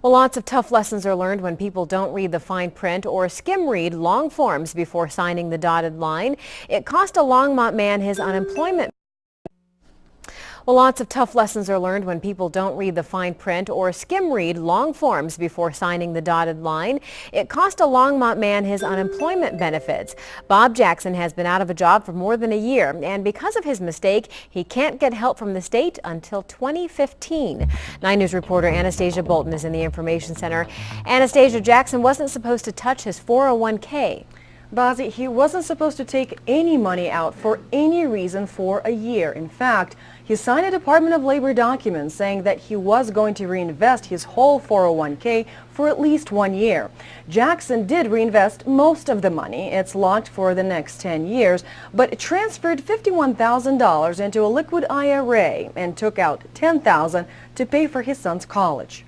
Well, lots of tough lessons are learned when people don't read the fine print or skim read long forms before signing the dotted line. It cost a Longmont man his unemployment. Well, lots of tough lessons are learned when people don't read the fine print or skim read long forms before signing the dotted line. It cost a Longmont man his unemployment benefits. Bob Jackson has been out of a job for more than a year, and because of his mistake, he can't get help from the state until 2015. 9 News reporter Anastasia Bolton is in the Information Center. Anastasia, Jackson wasn't supposed to touch his 401k. Bazi, he wasn't supposed to take any money out for any reason for a year. In fact, he signed a Department of Labor document saying that he was going to reinvest his whole 401k for at least 1 year. Jackson did reinvest most of the money. It's locked for the next 10 years, but transferred $51,000 into a liquid IRA and took out $10,000 to pay for his son's college.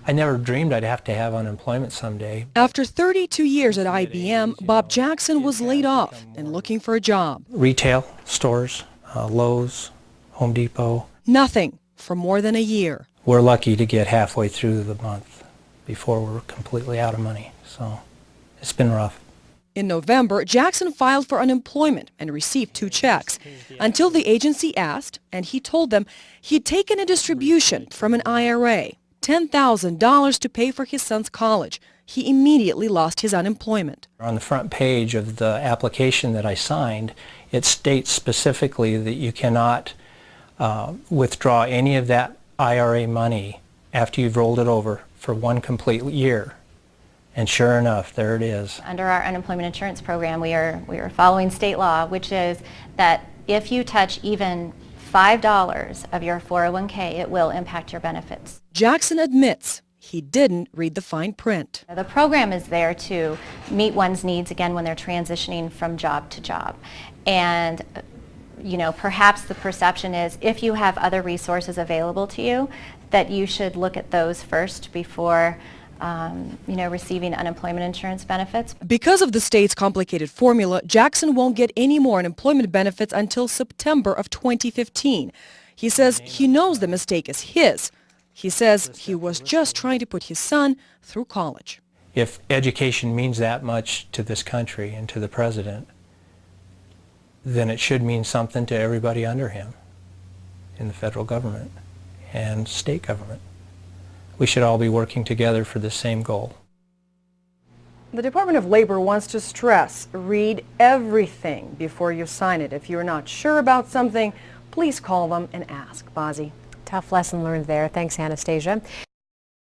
I never dreamed I'd have to have unemployment someday. After 32 years at IBM, Bob Jackson was laid off and looking for a job. Retail stores, Lowe's, Home Depot. Nothing for more than a year. We're lucky to get halfway through the month before we're completely out of money, so it's been rough. In November, Jackson filed for unemployment and received 2 checks until the agency asked, and he told them he'd taken a distribution from an IRA. $10,000 to pay for his son's college. He immediately lost his unemployment. On the front page of the application that I signed, it states specifically that you cannot withdraw any of that IRA money after you've rolled it over for 1 complete year. And sure enough, there it is. Under our unemployment insurance program, we are following state law, which is that if you touch even $5 of your 401k, it will impact your benefits. Jackson admits he didn't read the fine print. The program is there to meet one's needs again when they're transitioning from job to job. And perhaps the perception is if you have other resources available to you, that you should look at those first before receiving unemployment insurance benefits. Because of the state's complicated formula, Jackson won't get any more unemployment benefits until September of 2015. He says he knows the mistake is his. He says he was just trying to put his son through college. If education means that much to this country and to the president, then it should mean something to everybody under him in the federal government and state government. We should all be working together for the same goal. The Department of Labor wants to stress, read everything before you sign it. If you're not sure about something, please call them and ask. Bazi. Tough lesson learned there. Thanks, Anastasia.